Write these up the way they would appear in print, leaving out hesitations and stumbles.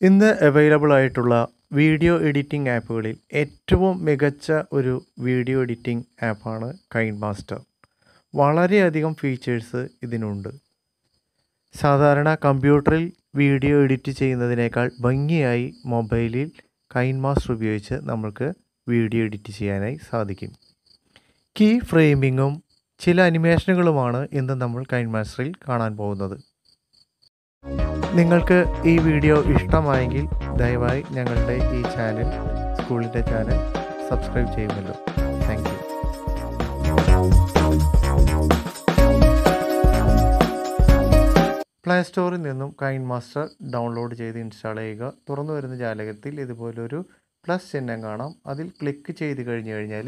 ഇന്ന് അവൈലബിൾ ആയിട്ടുള്ള video editing ആപ്പുകളിൽ ഏറ്റവും മികച്ച ഒരു വീഡിയോ എഡിറ്റിംഗ് ആപ്പാണ് കൈൻമാസ്റ്റർ. വളരെയധികം ഫീച്ചേഴ്സ് ഇതിനുണ്ട്. സാധാരണ കമ്പ്യൂട്ടറിൽ വീഡിയോ എഡിറ്റ് ചെയ്യുന്നതിനേക്കാൾ ഭംഗിയായി മൊബൈലിൽ കൈൻമാസ്റ്റർ ഉപയോഗിച്ച് നമുക്ക് വീഡിയോ എഡിറ്റ് ചെയ്യാനായി സാധിക്കും. കീ ഫ്രെയിമിങ്ങും ചില അനിമേഷനുകളുമാണ് ഇന്ന് നമ്മൾ കൈൻമാസ്റ്ററിൽ കാണാൻ പോകുന്നത്. നിങ്ങൾക്ക് ഈ വീഡിയോ ഇഷ്ടമായെങ്കിൽ ദയവായി ഞങ്ങളുടെ ഈ ചാനൽ, സ്കൂളിൻ്റെ ചാനൽ സബ്സ്ക്രൈബ് ചെയ്യുമല്ലോ. Thank you. പ്ലേ സ്റ്റോറിൽ നിന്നും കൈൻമാസ്റ്റർ ഡൗൺലോഡ് ചെയ്ത് ഇൻസ്റ്റാൾ ചെയ്യുക. തുറന്നു വരുന്ന ജാലകത്തിൽ ഇതുപോലൊരു പ്ലസ് ചിഹ്നം കാണാം. അതിൽ ക്ലിക്ക് ചെയ്ത് കഴിഞ്ഞാൽ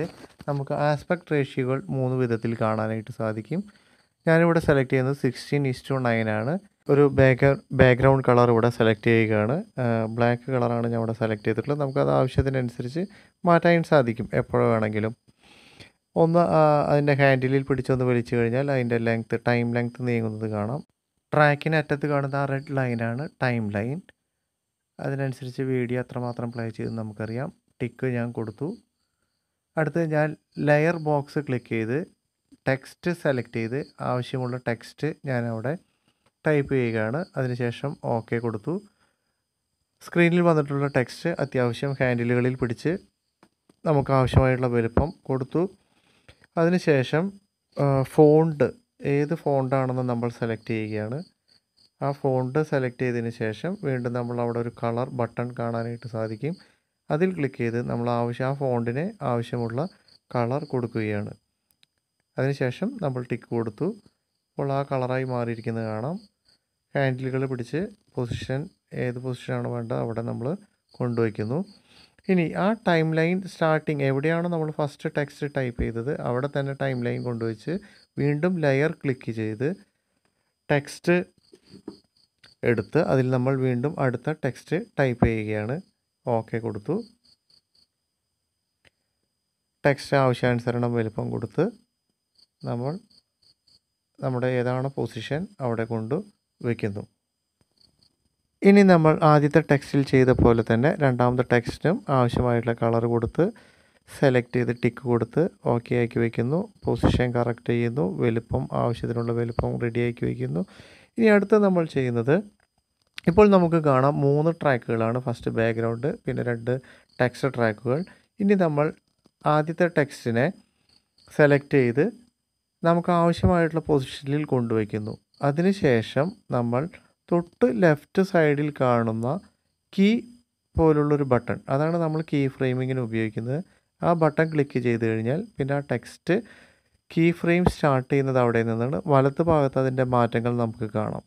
നമുക്ക് ആസ്പെക്ട് റേഷ്യോകൾ 3 വിധത്തിൽ കാണാനായിട്ട് സാധിക്കും. ഞാനിവിടെ സെലക്ട് ചെയ്യുന്നത് 16:9 ആണ്. ഒരു ബാക്ക്ഗ്രൗണ്ട് കളർ ഇവിടെ സെലക്ട് ചെയ്യുകയാണ്. ബ്ലാക്ക് കളറാണ് ഞാൻ ഇവിടെ സെലക്ട് ചെയ്തിട്ടുള്ളത്. നമുക്കത് ആവശ്യത്തിനനുസരിച്ച് മാറ്റാൻ സാധിക്കും എപ്പോഴും വേണമെങ്കിലും. ഒന്ന് അതിൻ്റെ ഹാൻഡിലിൽ പിടിച്ചൊന്ന് വലിച്ചു കഴിഞ്ഞാൽ അതിൻ്റെ ടൈം ലെങ്ത് നീങ്ങുന്നത് കാണാം. ട്രാക്കിന് അറ്റത്ത് കാണുന്ന ആ റെഡ് ലൈനാണ് ടൈം ലൈൻ. അതിനനുസരിച്ച് വീഡിയോ എത്രമാത്രം പ്ലേ ചെയ്തെന്ന് നമുക്കറിയാം. ടിക്ക് ഞാൻ കൊടുത്തു. അടുത്ത് ഞാൻ ലെയർ ബോക്സ് ക്ലിക്ക് ചെയ്ത് ടെക്സ്റ്റ് സെലക്ട് ചെയ്ത് ആവശ്യമുള്ള ടെക്സ്റ്റ് ഞാൻ അവിടെ ടൈപ്പ് ചെയ്യുകയാണ്. അതിനുശേഷം ഓക്കെ കൊടുത്തു. സ്ക്രീനിൽ വന്നിട്ടുള്ള ടെക്സ്റ്റ് അത്യാവശ്യം ഹാൻഡിലുകളിൽ പിടിച്ച് നമുക്ക് ആവശ്യമായിട്ടുള്ള വലുപ്പം കൊടുത്തു. അതിനുശേഷം ഫോണ്ട്, ഏത് ഫോണ്ടാണെന്ന് നമ്മൾ സെലക്ട് ചെയ്യുകയാണ്. ആ ഫോണ്ട് സെലക്ട് ചെയ്തതിന് ശേഷം വീണ്ടും നമ്മൾ അവിടെ ഒരു കളർ ബട്ടൺ കാണാനായിട്ട് സാധിക്കും. അതിൽ ക്ലിക്ക് ചെയ്ത് നമ്മൾ ആ ഫോണ്ടിന് ആവശ്യമുള്ള കളർ കൊടുക്കുകയാണ്. അതിനുശേഷം നമ്മൾ ടിക്ക് കൊടുത്തു. അപ്പോൾ ആ കളറായി മാറിയിരിക്കുന്നത് കാണാം. ഹാൻഡിലുകൾ പിടിച്ച് ഏത് പൊസിഷനാണ് വേണ്ടത് അവിടെ നമ്മൾ കൊണ്ടുവയ്ക്കുന്നു. ഇനി ആ ടൈം ലൈൻ സ്റ്റാർട്ടിങ് എവിടെയാണോ നമ്മൾ ഫസ്റ്റ് ടെക്സ്റ്റ് ടൈപ്പ് ചെയ്തത് അവിടെ തന്നെ ടൈം ലൈൻ കൊണ്ടുവച്ച് വീണ്ടും ലെയർ ക്ലിക്ക് ചെയ്ത് ടെക്സ്റ്റ് എടുത്ത് അതിൽ നമ്മൾ വീണ്ടും അടുത്ത ടെക്സ്റ്റ് ടൈപ്പ് ചെയ്യുകയാണ്. ഓക്കെ കൊടുത്തു. ടെക്സ്റ്റ് ആവശ്യാനുസരണം വലുപ്പം കൊടുത്ത് നമ്മൾ നമ്മുടെ ഏതാണോ പൊസിഷൻ അവിടെ കൊണ്ട് വയ്ക്കുന്നു. ഇനി നമ്മൾ ആദ്യത്തെ ടെക്സ്റ്റിൽ ചെയ്ത പോലെ തന്നെ രണ്ടാമത്തെ ടെക്സ്റ്റിനും ആവശ്യമായിട്ടുള്ള കളർ കൊടുത്ത് സെലക്ട് ചെയ്ത് ടിക്ക് കൊടുത്ത് ഓക്കെ ആക്കി വയ്ക്കുന്നു. പൊസിഷൻ കറക്റ്റ് ചെയ്യുന്നു. വലുപ്പം ആവശ്യത്തിനുള്ള വലുപ്പം റെഡിയാക്കി വയ്ക്കുന്നു. ഇനി അടുത്ത് നമ്മൾ ചെയ്യുന്നത്, ഇപ്പോൾ നമുക്ക് കാണാം 3 ട്രാക്കുകളാണ്. ഫസ്റ്റ് ബാക്ക്ഗ്രൗണ്ട്, പിന്നെ 2 ടെക്സ്റ്റ് ട്രാക്കുകൾ. ഇനി നമ്മൾ ആദ്യത്തെ ടെക്സ്റ്റിനെ സെലക്ട് ചെയ്ത് നമുക്ക് ആവശ്യമായിട്ടുള്ള പൊസിഷനിൽ കൊണ്ടുവയ്ക്കുന്നു. അതിനുശേഷം നമ്മൾ തൊട്ട് ലെഫ്റ്റ് സൈഡിൽ കാണുന്ന കീ പോലുള്ളൊരു ബട്ടൺ, അതാണ് നമ്മൾ കീ ഫ്രെയിമിങ്ങിന് ഉപയോഗിക്കുന്നത്. ആ ബട്ടൺ ക്ലിക്ക് ചെയ്ത് കഴിഞ്ഞാൽ പിന്നെ ആ ടെക്സ്റ്റ് കീ ഫ്രെയിം സ്റ്റാർട്ട് ചെയ്യുന്നത് അവിടെ നിന്നാണ്. വലത്ത് ഭാഗത്ത് അതിൻ്റെ മാറ്റങ്ങൾ നമുക്ക് കാണാം.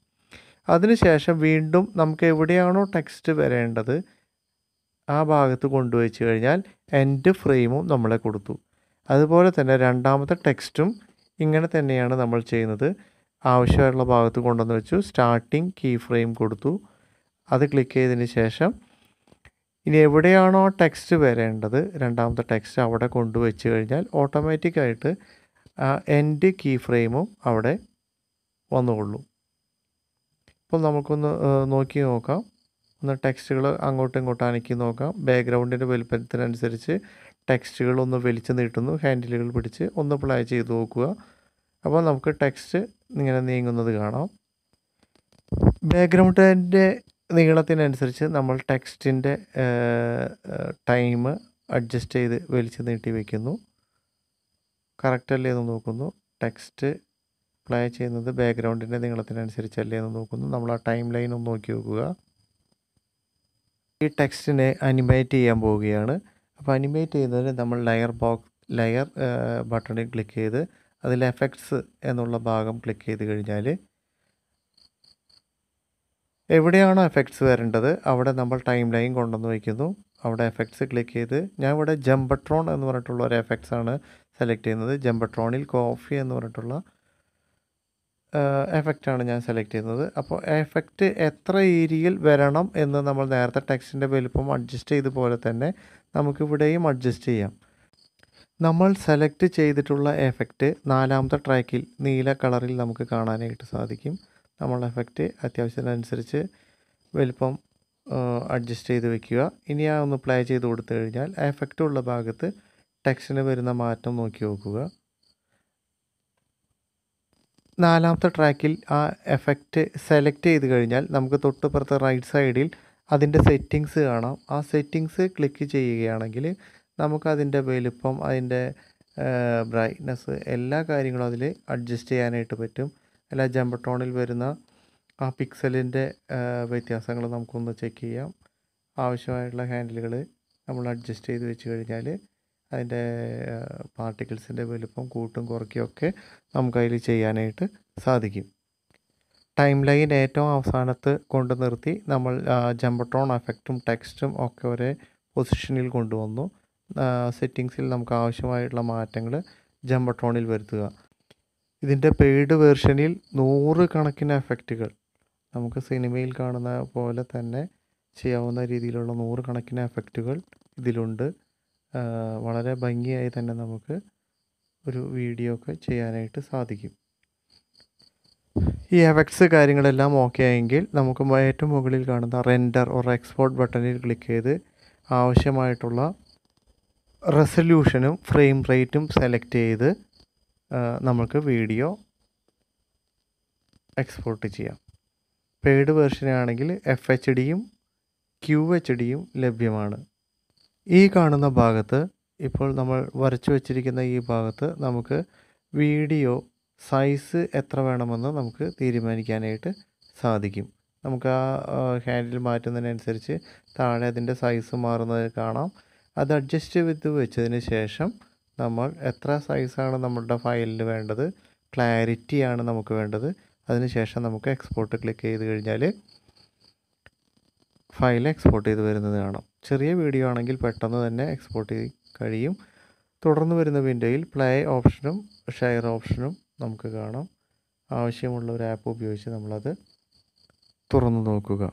അതിനുശേഷം വീണ്ടും നമുക്ക് എവിടെയാണോ ടെക്സ്റ്റ് വരേണ്ടത് ആ ഭാഗത്ത് കൊണ്ടുവച്ച് കഴിഞ്ഞാൽ എൻഡ് ഫ്രെയിമും നമ്മളെ കൊടുത്തു. അതുപോലെ തന്നെ രണ്ടാമത്തെ ടെക്സ്റ്റും ഇങ്ങനെ തന്നെയാണ് നമ്മൾ ചെയ്യുന്നത്. ആവശ്യമായിട്ടുള്ള ഭാഗത്ത് കൊണ്ടുവന്ന് വെച്ചു. സ്റ്റാർട്ടിങ് കീ ഫ്രെയിം കൊടുത്തു. അത് ക്ലിക്ക് ചെയ്തതിന് ശേഷം ഇനി എവിടെയാണോ ടെക്സ്റ്റ് വരേണ്ടത് രണ്ടാമത്തെ ടെക്സ്റ്റ് അവിടെ കൊണ്ടുവച്ച് കഴിഞ്ഞാൽ ഓട്ടോമാറ്റിക്കായിട്ട് എൻഡ് കീ ഫ്രെയിമും അവിടെ വന്നുകൊള്ളും. ഇപ്പോൾ നമുക്കൊന്ന് നോക്കി നോക്കാം. ഒന്ന് ടെക്സ്റ്റുകൾ അങ്ങോട്ടും ഇങ്ങോട്ടും അനക്കി നോക്കാം. ബാക്ക്ഗ്രൗണ്ടിൻ്റെ വലുപ്പത്തിനനുസരിച്ച് ടെക്സ്റ്റുകൾ ഒന്ന് വലിച്ചു നീട്ടുന്നു. ഹാൻഡിലുകൾ പിടിച്ച് ഒന്ന് പ്ലേ ചെയ്ത് നോക്കുക. അപ്പോൾ നമുക്ക് ടെക്സ്റ്റ് ഇങ്ങനെ നീങ്ങുന്നത് കാണാം. ബാക്ക്ഗ്രൗണ്ടിൻ്റെ നീളത്തിനനുസരിച്ച് നമ്മൾ ടെക്സ്റ്റിൻ്റെ ടൈം അഡ്ജസ്റ്റ് ചെയ്ത് വലിച്ചു നീട്ടി വയ്ക്കുന്നു. കറക്റ്റല്ലേ എന്ന് നോക്കുന്നു. ടെക്സ്റ്റ് പ്ലേ ചെയ്യുന്നത് ബാക്ക്ഗ്രൗണ്ടിൻ്റെ നീളത്തിനനുസരിച്ചല്ലേ എന്ന് നോക്കുന്നു. നമ്മൾ ആ ടൈം ലൈൻ ഒന്ന് നോക്കി നോക്കുക. ഈ ടെക്സ്റ്റിനെ അനിമേറ്റ് ചെയ്യാൻ പോവുകയാണ്. അപ്പോൾ അനിമേറ്റ് ചെയ്യുന്നതിന് നമ്മൾ ലെയർ ബട്ടണിൽ ക്ലിക്ക് ചെയ്ത് അതിൽ എഫക്ട്സ് എന്നുള്ള ഭാഗം ക്ലിക്ക് ചെയ്ത് കഴിഞ്ഞാൽ എവിടെയാണോ എഫക്ട്സ് വരേണ്ടത് അവിടെ നമ്മൾ ടൈം ലൈൻ കൊണ്ടുവന്ന് വയ്ക്കുന്നു. അവിടെ എഫക്ട്സ് ക്ലിക്ക് ചെയ്ത് ഞാൻ ഇവിടെ ജംബട്രോൺ എന്ന് പറഞ്ഞിട്ടുള്ള ഒരു എഫക്ട്സ് ആണ് സെലക്ട് ചെയ്യുന്നത്. ജംബട്രോണിൽ കോഫി എന്ന് പറഞ്ഞിട്ടുള്ള എഫക്റ്റാണ് ഞാൻ സെലക്ട് ചെയ്യുന്നത്. അപ്പോൾ എഫക്റ്റ് എത്ര ഏരിയയിൽ വരണം എന്ന് നമ്മൾ നേരത്തെ ടെക്സ്റ്റിൻ്റെ വലുപ്പം അഡ്ജസ്റ്റ് ചെയ്ത പോലെ തന്നെ നമുക്കിവിടെയും അഡ്ജസ്റ്റ് ചെയ്യാം. നമ്മൾ സെലക്ട് ചെയ്തിട്ടുള്ള എഫക്റ്റ് 4ാമത്തെ ട്രാക്കിൽ നീല കളറിൽ നമുക്ക് കാണാനായിട്ട് സാധിക്കും. നമ്മൾ എഫക്റ്റ് അത്യാവശ്യത്തിനനുസരിച്ച് വലുപ്പം അഡ്ജസ്റ്റ് ചെയ്ത് വെക്കുക. ഇനി ആ ഒന്ന് പ്ലേ ചെയ്ത് കൊടുത്തു കഴിഞ്ഞാൽ ആ എഫക്റ്റ് ഉള്ള ഭാഗത്ത് ടെക്സ്റ്റിന് വരുന്ന മാറ്റം നോക്കി നോക്കുക. 4ാമത്തെ ട്രാക്കിൽ ആ എഫക്റ്റ് സെലക്ട് ചെയ്ത് കഴിഞ്ഞാൽ നമുക്ക് തൊട്ടുപുറത്ത് റൈറ്റ് സൈഡിൽ അതിൻ്റെ സെറ്റിങ്സ് കാണാം. ആ സെറ്റിങ്സ് ക്ലിക്ക് ചെയ്യുകയാണെങ്കിൽ നമുക്കതിൻ്റെ വലുപ്പം, അതിൻ്റെ ബ്രൈറ്റ്നസ്, എല്ലാ കാര്യങ്ങളും അതിൽ അഡ്ജസ്റ്റ് ചെയ്യാനായിട്ട് പറ്റും. അല്ല, ജംബർടോണിൽ വരുന്ന ആ പിക്സലിൻ്റെ വ്യത്യാസങ്ങൾ നമുക്കൊന്ന് ചെക്ക് ചെയ്യാം. ആവശ്യമായിട്ടുള്ള ഹാൻഡിലുകൾ നമ്മൾ അഡ്ജസ്റ്റ് ചെയ്ത് വെച്ച് കഴിഞ്ഞാൽ അതിൻ്റെ പാർട്ടിക്കിൾസിൻ്റെ വലുപ്പം കൂട്ടും കുറയ്ക്കുകയൊക്കെ നമുക്കതിൽ ചെയ്യാനായിട്ട് സാധിക്കും. ടൈം ലൈൻ ഏറ്റവും അവസാനത്ത് കൊണ്ട് നിർത്തി നമ്മൾ ജംബർടോൺ എഫക്റ്റും ടെക്സ്റ്റും ഒക്കെ ഒരേ പൊസിഷനിൽ കൊണ്ടുവന്നു. സെറ്റിങ്സിൽ നമുക്ക് ആവശ്യമായിട്ടുള്ള മാറ്റങ്ങൾ ജംബർടോണിൽ വരുത്തുക. ഇതിൻ്റെ പെയ്ഡ് വേർഷനിൽ 100 കണക്കിന് എഫക്റ്റുകൾ നമുക്ക് സിനിമയിൽ കാണുന്ന പോലെ തന്നെ ചെയ്യാവുന്ന രീതിയിലുള്ള 100 കണക്കിന് എഫക്റ്റുകൾ ഇതിലുണ്ട്. വളരെ ഭംഗിയായി തന്നെ നമുക്ക് ഒരു വീഡിയോ ഒക്കെ ചെയ്യാനായിട്ട് സാധിക്കും. ഈ എഫക്ട്സ് കാര്യങ്ങളെല്ലാം ഓക്കെ ആയെങ്കിൽ നമുക്ക് ഏറ്റവും മുകളിൽ കാണുന്ന റെൻഡർ ഓർ എക്സ്പോർട്ട് ബട്ടണിൽ ക്ലിക്ക് ചെയ്ത് ആവശ്യമായിട്ടുള്ള റെസൊല്യൂഷനും ഫ്രെയിം റേറ്റും സെലക്ട് ചെയ്ത് നമുക്ക് വീഡിയോ എക്സ്പോർട്ട് ചെയ്യാം. പെയ്ഡ് വേർഷനാണെങ്കിൽ FHDയും QHDയും ലഭ്യമാണ്. ഈ കാണുന്ന ഭാഗത്ത്, ഇപ്പോൾ നമ്മൾ വരച്ചു വച്ചിരിക്കുന്ന ഈ ഭാഗത്ത് നമുക്ക് വീഡിയോ സൈസ് എത്ര വേണമെന്ന് നമുക്ക് തീരുമാനിക്കാനായിട്ട് സാധിക്കും. നമുക്ക് ആ ഹാൻഡിൽ മാറ്റുന്നതിനനുസരിച്ച് താഴെ അതിൻ്റെ സൈസ് മാറുന്നത് കാണാം. അത് അഡ്ജസ്റ്റ് ചെയ്ത് വെച്ചതിന് ശേഷം നമ്മൾ എത്ര സൈസാണ് നമ്മളുടെ ഫയലിൽ വേണ്ടത്, ക്ലാരിറ്റിയാണ് നമുക്ക് വേണ്ടത്, അതിനുശേഷം നമുക്ക് എക്സ്പോർട്ട് ക്ലിക്ക് ചെയ്ത് കഴിഞ്ഞാൽ ഫയൽ എക്സ്പോർട്ട് ചെയ്ത് വരുന്നത് കാണാം. ചെറിയ വീഡിയോ ആണെങ്കിൽ പെട്ടെന്ന് തന്നെ എക്സ്പോർട്ട് ചെയ്ത് കഴിയും. തുടർന്ന് വരുന്ന വിൻഡോയിൽ പ്ലേ ഓപ്ഷനും ഷെയർ ഓപ്ഷനും നമുക്ക് കാണാം. ആവശ്യമുള്ള ഒരു ആപ്പ് ഉപയോഗിച്ച് നമ്മളത് തുറന്നു നോക്കുക.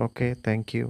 Okay, thank you.